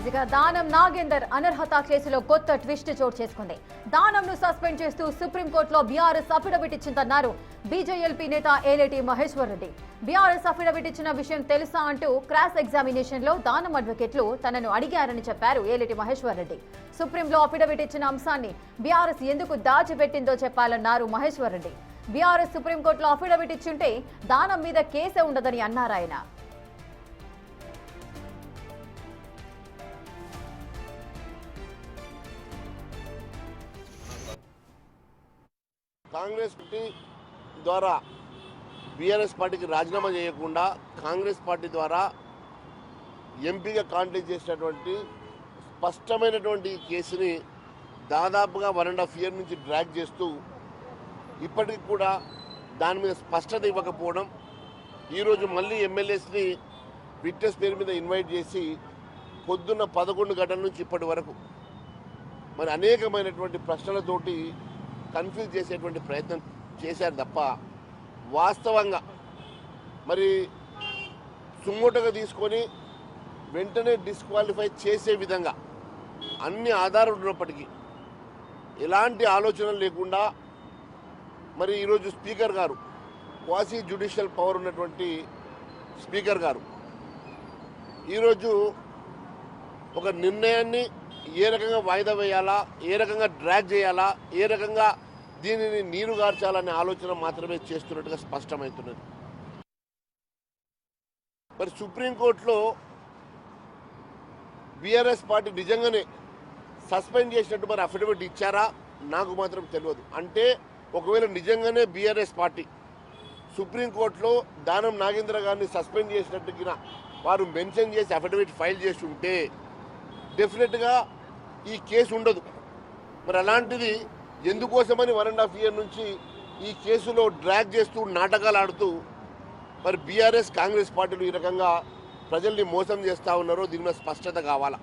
ఇక దానం నాగేందర్ అనర్హత కేసులో కొత్త ట్విస్ట్ చోటు చేసుకుంది. దానంను సస్పెండ్ చేస్తూ సుప్రీంకోర్టులో బీఆర్ఎస్ అఫిడవిట్ ఇచ్చిందన్నారు బీజేఎల్పీ నేత ఏలేటి మహేశ్వర్ రెడ్డి. బీఆర్ఎస్ అఫిడవిట్ ఇచ్చిన విషయం తెలుసా అంటూ క్రాస్ ఎగ్జామినేషన్ లో దానం అడ్వకేట్లు తనను అడిగారని చెప్పారు ఏలేటి మహేశ్వర్ రెడ్డి. సుప్రీంలో అఫిడవిట్ ఇచ్చిన అంశాన్ని బీఆర్ఎస్ ఎందుకు దాచిపెట్టిందో చెప్పాలన్నారు మహేశ్వర్ రెడ్డి. బీఆర్ఎస్ సుప్రీంకోర్టులో అఫిడవిట్ ఇచ్చుంటే దానం మీద కేసే ఉండదని అన్నారు ఆయన. కాంగ్రెస్ పార్టీ ద్వారా బీఆర్ఎస్ పార్టీకి రాజీనామా చేయకుండా కాంగ్రెస్ పార్టీ ద్వారా ఎంపీగా కాంటెస్ట్ చేసినటువంటి స్పష్టమైనటువంటి కేసుని దాదాపుగా 1.5 years నుంచి డ్రాగ్ చేస్తూ ఇప్పటికి కూడా దాని మీద స్పష్టత ఇవ్వకపోవడం, ఈరోజు మళ్ళీ ఎమ్మెల్యేస్ని విట్నెస్ పేరు మీద ఇన్వైట్ చేసి పొద్దున్న 11 గంటల నుంచి ఇప్పటి వరకు మరి అనేకమైనటువంటి ప్రశ్నలతోటి కన్ఫ్యూజ్ చేసేటువంటి ప్రయత్నం చేశారు తప్ప వాస్తవంగా మరి సుమోటోగా తీసుకొని వెంటనే డిస్క్వాలిఫై చేసే విధంగా అన్ని ఆధారాలు ఉన్నప్పటికీ ఎలాంటి ఆలోచనలు లేకుండా మరి ఈరోజు స్పీకర్ గారు, క్వాసీ జ్యుడిషియల్ పవర్ ఉన్నటువంటి స్పీకర్ గారు ఈరోజు ఒక నిర్ణయాన్ని ఏ రకంగా వాయిదా వేయాలా, ఏ రకంగా డ్రాగ్ చేయాలా, ఏ రకంగా దీనిని నీరు గార్చాలనే ఆలోచన మాత్రమే చేస్తున్నట్టుగా స్పష్టమవుతున్నది. మరి సుప్రీంకోర్టులో బీఆర్ఎస్ పార్టీ నిజంగానే సస్పెండ్ చేసినట్టు మరి అఫిడవిట్ ఇచ్చారా నాకు మాత్రం తెలియదు. అంటే ఒకవేళ నిజంగానే బీఆర్ఎస్ పార్టీ సుప్రీంకోర్టులో దానం నాగేంద్ర గారిని సస్పెండ్ చేసినట్టుగా వారు మెన్షన్ చేసి అఫిడవిట్ ఫైల్ చేసి ఉంటే డెఫినెట్గా ఈ కేసు ఉండదు. మరి అలాంటిది ఎందుకోసమని 1.5 years నుంచి ఈ కేసులో డ్రాగ్ చేస్తూ నాటకాలు ఆడుతూ మరి బీఆర్ఎస్ కాంగ్రెస్ పార్టీలు ఈ రకంగా ప్రజల్ని మోసం చేస్తూ ఉన్నారో దీని మీద స్పష్టత కావాలా.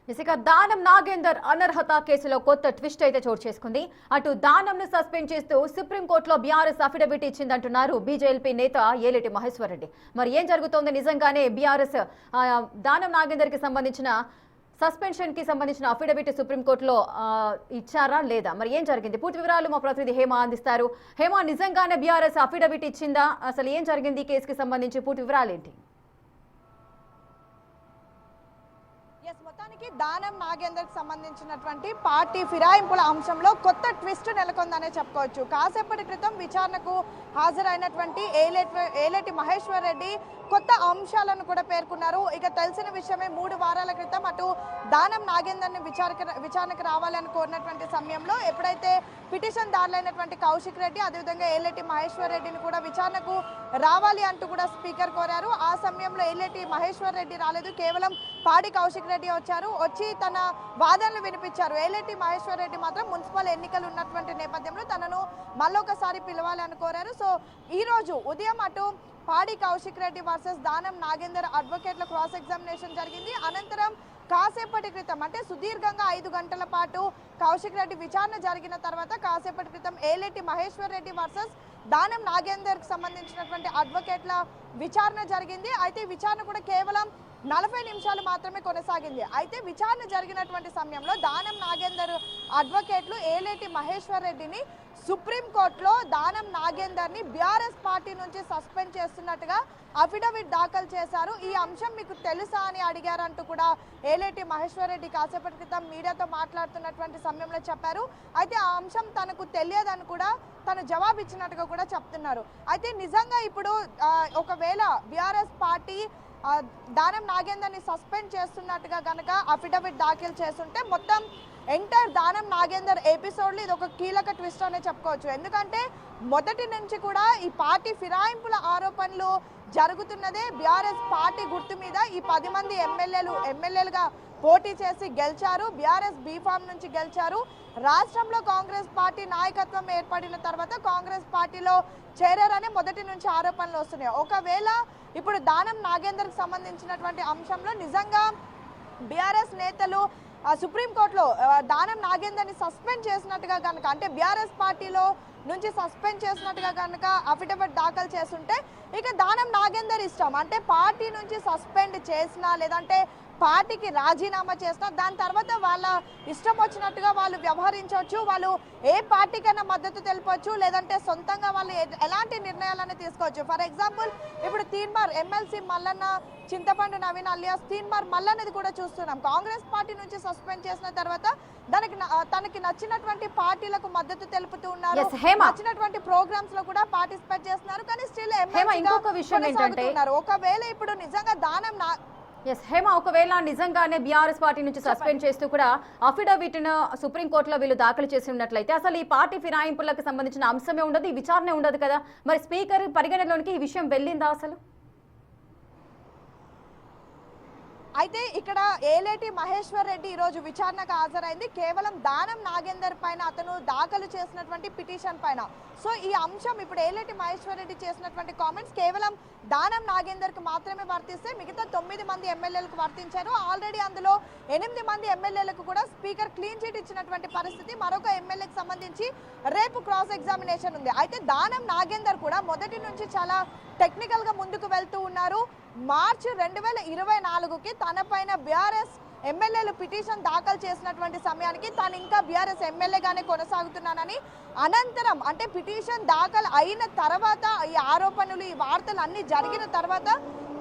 ఇక దానం నాగేందర్ అనర్హత కేసులో కొత్త ట్విస్ట్ అయితే చోటు చేసుకుంది. అటు దానంను సస్పెండ్ చేస్తూ సుప్రీంకోర్టులో బీఆర్ఎస్ అఫిడవిట్ ఇచ్చిందంటున్నారు బీజేఎల్పీ నేత ఏలేటి మహేశ్వర్ రెడ్డి. మరి ఏం జరుగుతోంది? నిజంగానే బీఆర్ఎస్ దానం నాగేందర్ కి సంబంధించిన సస్పెన్షన్ కి సంబంధించిన అఫిడవిట్ సుప్రీంకోర్టులో ఇచ్చారా లేదా? మరి ఏం జరిగింది? పూర్తి వివరాలు మా ప్రతినిధి హేమ అందిస్తారు. హేమ, నిజంగానే బీఆర్ఎస్ అఫిడవిట్ ఇచ్చిందా? అసలు ఏం జరిగింది? ఈ కేసుకి సంబంధించి పూర్తి వివరాలు ఏంటి? మొత్తానికి దానం నాగేందర్ కి సంబంధించినటువంటి పార్టీ ఫిరాయింపుల అంశంలో కొత్త ట్విస్ట్ నెలకొందనే చెప్పుకోవచ్చు. కాసేపటి క్రితం విచారణకు హాజరైనటువంటి ఏలేటి మహేశ్వర్ రెడ్డి కొత్త అంశాలను కూడా పేర్కొన్నారు. ఇక తెలిసిన విషయమే, 3 వారాల క్రితం అటు దానం నాగేందర్ ని విచారణకు రావాలని కోరినటువంటి సమయంలో ఎప్పుడైతే పిటిషన్ దారులైనటువంటి కౌశిక్ రెడ్డి అదేవిధంగా ఏలేటి మహేశ్వర్ రెడ్డిని కూడా విచారణకు రావాలి అంటూ కూడా స్పీకర్ కోరారు. ఆ సమయంలో ఏలేటి మహేశ్వర్ రెడ్డి రాలేదు, కేవలం పాడి కౌశిక్ రెడ్డి వచ్చి తన వాదనలు వినిపించారు. ఏలేటి మహేశ్వర్ రెడ్డి మాత్రం మున్సిపల్ ఎన్నికలు ఉన్నటువంటి నేపథ్యంలో తనను మళ్ళొకసారి పిలవాలి అని కోరారు. సో ఈ రోజు ఉదయం అటు పాడి Kaushik Reddy versus Danam Nagender అడ్వకేట్ల cross examination జరిగింది. అనంతరం కాసేపటి క్రితం అంటే సుదీర్ఘంగా 5 గంటల పాటు కౌశిక్ రెడ్డి విచారణ జరిగిన తర్వాత కాసేపటి క్రితం ఏలేటి మహేశ్వర్ రెడ్డి వర్సెస్ దానం నాగేందర్ కి సంబంధించినటువంటి అడ్వకేట్ల విచారణ జరిగింది. అయితే విచారణ కూడా కేవలం 40 నిమిషాలు మాత్రమే కొనసాగింది. అయితే విచారణ జరిగినటువంటి సమయంలో దానం నాగేందర్ అడ్వకేట్లు ఏలేటి మహేశ్వర్ రెడ్డిని సుప్రీంకోర్టులో దానం నాగేందర్ ని బీఆర్ఎస్ పార్టీ నుంచి సస్పెండ్ చేస్తున్నట్టుగా అఫిడవిట్ దాఖలు చేశారు. ఈ అంశం మీకు తెలుసా అని అడిగారంటూ కూడా ఏలేటి మహేశ్వర్ రెడ్డి కాసేపటి క్రితం మీడియాతో మాట్లాడుతున్నటువంటి సమయంలో చెప్పారు. అయితే ఆ అంశం తనకు తెలియదని కూడా తను జవాబిచ్చినట్టుగా కూడా చెప్తున్నారు. అయితే నిజంగా ఇప్పుడు ఒకవేళ బీఆర్ఎస్ పార్టీ దానం నాగేందర్ ని సస్పెండ్ చేస్తున్నట్టుగా గనక అఫిడవిట్ దాఖలు చేస్తుంటే మొత్తం ఎంటైర్ దానం నాగేందర్ ఎపిసోడ్లో ఇది ఒక కీలక ట్విస్ట్ అనే చెప్పుకోవచ్చు. ఎందుకంటే మొదటి నుంచి కూడా ఈ పార్టీ ఫిరాయింపుల ఆరోపణలు జరుగుతున్నదే బీఆర్ఎస్ పార్టీ గుర్తు మీద. ఈ 10 మంది ఎమ్మెల్యేలుగా పోటీ చేసి గెలిచారు. బీఆర్ఎస్ బీఫామ్ నుంచి గెలిచారు. రాష్ట్రంలో కాంగ్రెస్ పార్టీ నాయకత్వం ఏర్పడిన తర్వాత కాంగ్రెస్ పార్టీలో చేరారని మొదటి నుంచి ఆరోపణలు వస్తున్నాయి. ఒకవేళ ఇప్పుడు దానం నాగేందర్కి సంబంధించినటువంటి అంశంలో నిజంగా బీఆర్ఎస్ నేతలు సుప్రీంకోర్టులో దానం నాగేందర్ని సస్పెండ్ చేసినట్టుగా కనుక అంటే బీఆర్ఎస్ పార్టీలో నుంచి సస్పెండ్ చేసినట్టుగా కనుక అఫిడవిట్ దాఖలు చేస్తుంటే ఇక దానం నాగేందర్ ఇష్టం. అంటే పార్టీ నుంచి సస్పెండ్ చేసినా లేదంటే పార్టీకి రాజీనామా చేసినా దాని తర్వాత వాళ్ళ ఇష్టం వచ్చినట్టుగా వాళ్ళు వ్యవహరించవచ్చు. వాళ్ళు ఏ పార్టీకైనా మద్దతు తెలపవచ్చు, లేదంటే సొంతంగా వాళ్ళు ఎలాంటి నిర్ణయాలను తీసుకోవచ్చు. ఫర్ ఎగ్జాంపుల్ ఇప్పుడు తీన్మార్ ఎమ్మెల్సీ మల్లన్న చింతపండు నవీన్ అలియాస్ తీన్మార్ మల్లన్నది కూడా చూస్తున్నాం. కాంగ్రెస్ పార్టీ నుంచి సస్పెండ్ చేసిన తర్వాత తనకి నచ్చినటువంటి పార్టీలకు మద్దతు తెలుపుతూ ఉన్నారు. నచ్చినటువంటి ప్రోగ్రామ్స్ లో కూడా పార్టిసిపేట్ చేస్తున్నారు. కానీ స్టిల్ ఇంకొక విషయం ఏంటంటే ఒకవేళ ఇప్పుడు నిజంగా దానం హేమ ఒకవేళ నిజంగానే బీఆర్ఎస్ పార్టీ నుంచి సస్పెండ్ చేస్తూ కూడా అఫిడవిట్ ను సుప్రీంకోర్టులో వీళ్ళు దాఖలు చేసి ఉన్నట్లయితే అసలు ఈ పార్టీ ఫిరాయింపులకు సంబంధించిన అంశమే ఉండదు, ఈ విచారణ ఉండదు కదా. మరి స్పీకర్ పరిగణలోనికి ఈ విషయం వెళ్ళిందా అసలు? అయితే ఇక్కడ ఏలేటి మహేశ్వర్ రెడ్డి ఈరోజు విచారణకు హాజరైంది కేవలం దానం నాగేందర్ పైన, అతను దాఖలు చేసినటువంటి పిటిషన్ పైన. సో ఈ అంశం ఇప్పుడు ఏలేటి మహేశ్వర్ రెడ్డి చేసినటువంటి కామెంట్స్ కేవలం దానం నాగేందర్ కు మాత్రమే వర్తిస్తే మిగతా 9 మంది ఎమ్మెల్యేలకు వర్తించారు. ఆల్రెడీ అందులో 8 మంది ఎమ్మెల్యేలకు కూడా స్పీకర్ క్లీన్ చిట్ ఇచ్చినటువంటి పరిస్థితి. మరొక ఎమ్మెల్యేకి సంబంధించి రేపు క్రాస్ ఎగ్జామినేషన్ ఉంది. అయితే దానం నాగేందర్ కూడా మొదటి నుంచి చాలా టెక్నికల్ గా ముందుకు వెళ్తూ ఉన్నారు. మార్చి 2024కి తన పైన బీఆర్ఎస్ ఎమ్మెల్యేలు పిటిషన్ దాఖలు చేసినటువంటి సమయానికి తాను ఇంకా బీఆర్ఎస్ ఎమ్మెల్యేగానే కొనసాగుతున్నానని, అనంతరం అంటే పిటిషన్ దాఖలు అయిన తర్వాత ఈ ఆరోపణలు ఈ వార్తలు అన్ని జరిగిన తర్వాత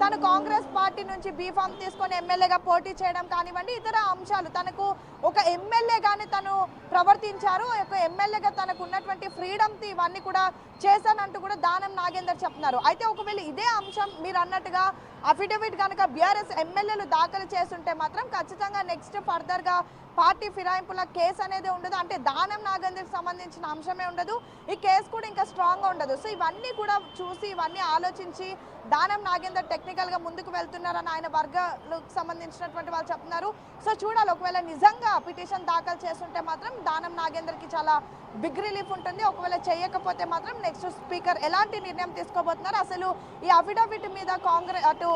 తను కాంగ్రెస్ పార్టీ నుంచి బీఫామ్ తీసుకొని ఎమ్మెల్యేగా పోటీ చేయడం కానివ్వండి, ఇతర అంశాలు తనకు ఒక ఎమ్మెల్యేగానే తను ప్రవర్తించారు. ఒక ఎమ్మెల్యేగా తనకు ఉన్నటువంటి ఫ్రీడమ్ ఇవన్నీ కూడా చేశానంటూ కూడా దానం నాగేందర్ చెప్తున్నారు. అయితే ఒకవేళ ఇదే అంశం మీరు అన్నట్టుగా అఫిడవిట్ కనుక బీఆర్ఎస్ ఎమ్మెల్యేలు దాఖలు చేస్తుంటే మాత్రం ఖచ్చితంగా నెక్స్ట్ ఫర్దర్ గా పార్టీ ఫిరాయింపుల కేసు అనేది ఉండదు. అంటే దానం నాగేందర్కి సంబంధించిన అంశమే ఉండదు, ఈ కేసు కూడా ఇంకా స్ట్రాంగ్ గా ఉండదు. సో ఇవన్నీ కూడా చూసి ఇవన్నీ ఆలోచించి దానం నాగేందర్ టెక్నికల్ గా ముందుకు వెళ్తున్నారని ఆయన వర్గాలకు సంబంధించినటువంటి వాళ్ళు చెప్తున్నారు. సో చూడాలి, ఒకవేళ నిజంగా పిటిషన్ దాఖలు చేస్తుంటే మాత్రం దానం నాగేందర్ కి చాలా బిగ్ రిలీఫ్ ఉంటుంది. ఒకవేళ చేయకపోతే మాత్రం నెక్స్ట్ స్పీకర్ ఎలాంటి నిర్ణయం తీసుకోబోతున్నారు, అసలు ఈ అఫిడవిట్ మీద కాంగ్రెస్ అటు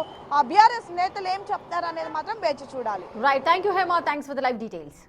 బీఆర్ఎస్ నేతలు ఏం చెప్తారు అనేది మాత్రం వేచి చూడాలి. Right, thank you Hema, thanks for the live details.